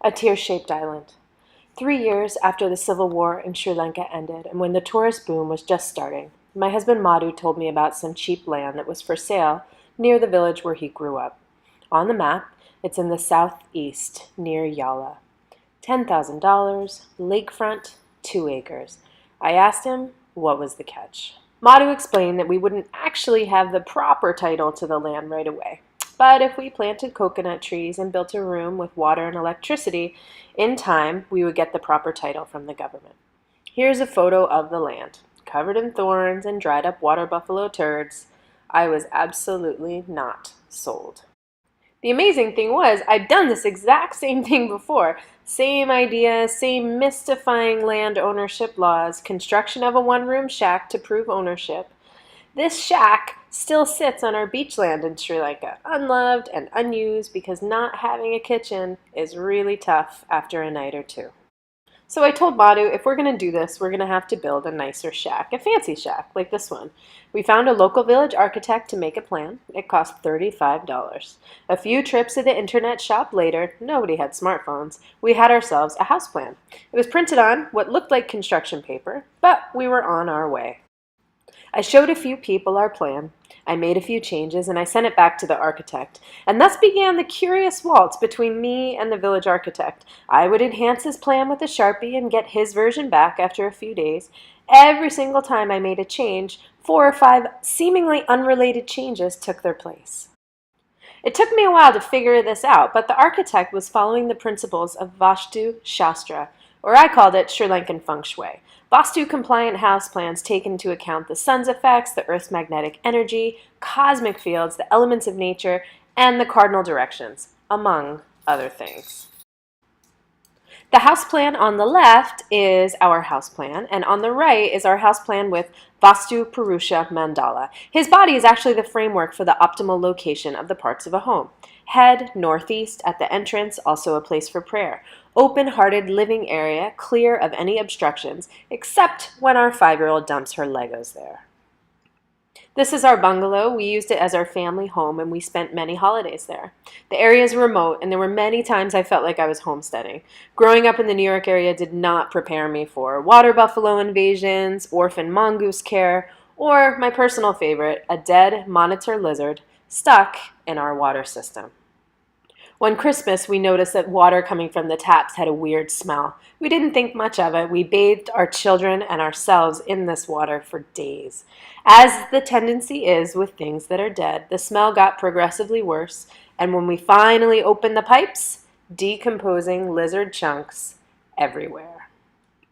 A tear-shaped island. 3 years after the civil war in Sri Lanka ended, and when the tourist boom was just starting, my husband Madhu told me about some cheap land that was for sale near the village where he grew up. On the map, it's in the southeast, near Yala. $10,000, lakefront, 2 acres. I asked him what was the catch. Madhu explained that we wouldn't actually have the proper title to the land right away. But if we planted coconut trees and built a room with water and electricity, in time we would get the proper title from the government. Here's a photo of the land, covered in thorns and dried up water buffalo turds. I was absolutely not sold. The amazing thing was, I'd done this exact same thing before. Same idea, same mystifying land ownership laws, construction of a one-room shack to prove ownership. This shack still sits on our beachland in Sri Lanka, unloved and unused because not having a kitchen is really tough after a night or two. So I told Madhu, if we're going to do this, we're going to have to build a nicer shack, a fancy shack like this one. We found a local village architect to make a plan. It cost $35. A few trips to the internet shop later, nobody had smartphones, we had ourselves a house plan. It was printed on what looked like construction paper, but we were on our way. I showed a few people our plan, I made a few changes, and I sent it back to the architect. And thus began the curious waltz between me and the village architect. I would enhance his plan with a Sharpie and get his version back after a few days. Every single time I made a change, 4 or 5 seemingly unrelated changes took their place. It took me a while to figure this out, but the architect was following the principles of Vastu Shastra, or I called it Sri Lankan Feng Shui. Vastu-compliant house plans take into account the sun's effects, the Earth's magnetic energy, cosmic fields, the elements of nature, and the cardinal directions, among other things. The house plan on the left is our house plan, and on the right is our house plan with Vastu Purusha Mandala. His body is actually the framework for the optimal location of the parts of a home. Head, northeast, at the entrance, also a place for prayer. Open-hearted living area, clear of any obstructions, except when our 5-year-old dumps her Legos there. This is our bungalow. We used it as our family home, and we spent many holidays there. The area is remote, and there were many times I felt like I was homesteading. Growing up in the New York area did not prepare me for water buffalo invasions, orphan mongoose care, or, my personal favorite, a dead monitor lizard stuck in our water system. One Christmas, we noticed that water coming from the taps had a weird smell. We didn't think much of it. We bathed our children and ourselves in this water for days. As the tendency is with things that are dead, the smell got progressively worse, and when we finally opened the pipes, decomposing lizard chunks everywhere.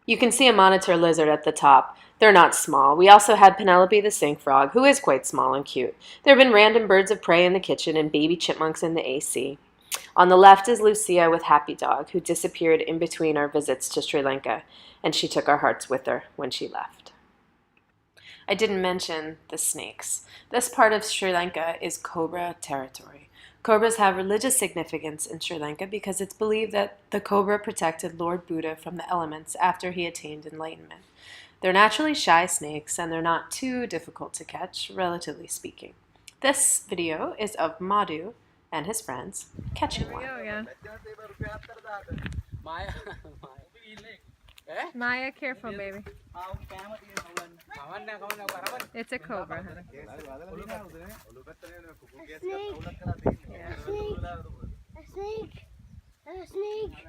You can see a monitor lizard at the top. They're not small. We also had Penelope the sink frog, who is quite small and cute. There have been random birds of prey in the kitchen and baby chipmunks in the AC. On the left is Lucia with Happy Dog, who disappeared in between our visits to Sri Lanka, and she took our hearts with her when she left. I didn't mention the snakes. This part of Sri Lanka is cobra territory. Cobras have religious significance in Sri Lanka because it's believed that the cobra protected Lord Buddha from the elements after he attained enlightenment. They're naturally shy snakes, and they're not too difficult to catch, relatively speaking. This video is of Madhu and his friends catching one. Yeah. Maya, careful, baby. It's a cobra. A snake. A snake.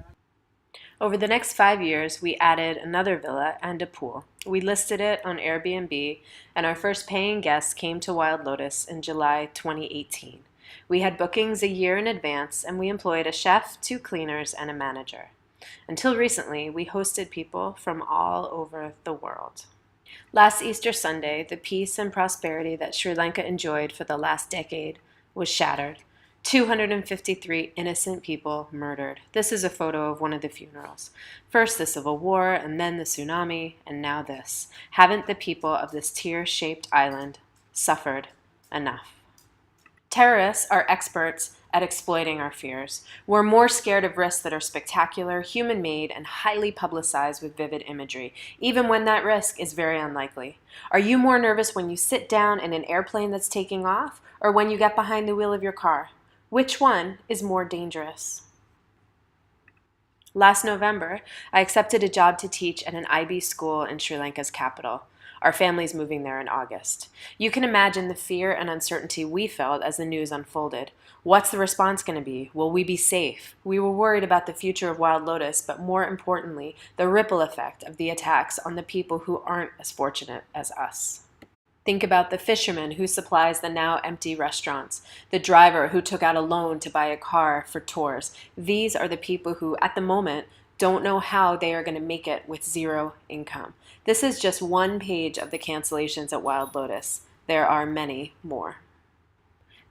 Over the next 5 years, we added another villa and a pool. We listed it on Airbnb, and our first paying guests came to Wild Lotus in July 2018. We had bookings a year in advance, and we employed a chef, 2 cleaners, and a manager. Until recently, we hosted people from all over the world. Last Easter Sunday, the peace and prosperity that Sri Lanka enjoyed for the last decade was shattered. 253 innocent people murdered. This is a photo of one of the funerals. First the Civil War, and then the tsunami, and now this. Haven't the people of this tear-shaped island suffered enough? Terrorists are experts at exploiting our fears. We're more scared of risks that are spectacular, human-made, and highly publicized with vivid imagery, even when that risk is very unlikely. Are you more nervous when you sit down in an airplane that's taking off, or when you get behind the wheel of your car? Which one is more dangerous? Last November, I accepted a job to teach at an IB school in Sri Lanka's capital. Our family's moving there in August. You can imagine the fear and uncertainty we felt as the news unfolded. What's the response going to be? Will we be safe? We were worried about the future of Wild Lotus, but more importantly, the ripple effect of the attacks on the people who aren't as fortunate as us. Think about the fisherman who supplies the now empty restaurants, the driver who took out a loan to buy a car for tours. These are the people who, at the moment, don't know how they are going to make it with zero income. This is just one page of the cancellations at Wild Lotus. There are many more.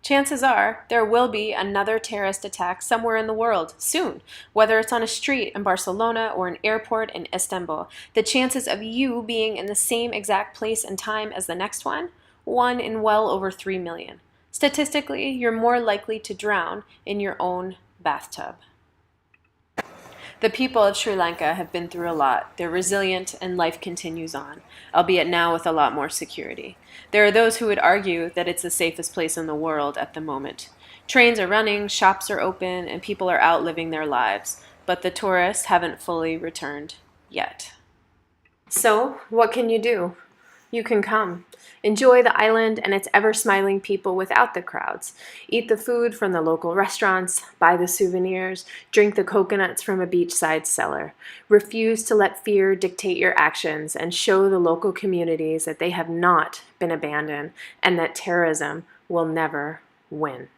Chances are there will be another terrorist attack somewhere in the world soon, whether it's on a street in Barcelona or an airport in Istanbul. The chances of you being in the same exact place and time as the next one in well over 3 million. Statistically, you're more likely to drown in your own bathtub. The people of Sri Lanka have been through a lot. They're resilient and life continues on, albeit now with a lot more security. There are those who would argue that it's the safest place in the world at the moment. Trains are running, shops are open, and people are out living their lives, but the tourists haven't fully returned yet. So, what can you do? You can come. Enjoy the island and its ever-smiling people without the crowds. Eat the food from the local restaurants, buy the souvenirs, drink the coconuts from a beachside cellar. Refuse to let fear dictate your actions and show the local communities that they have not been abandoned and that terrorism will never win.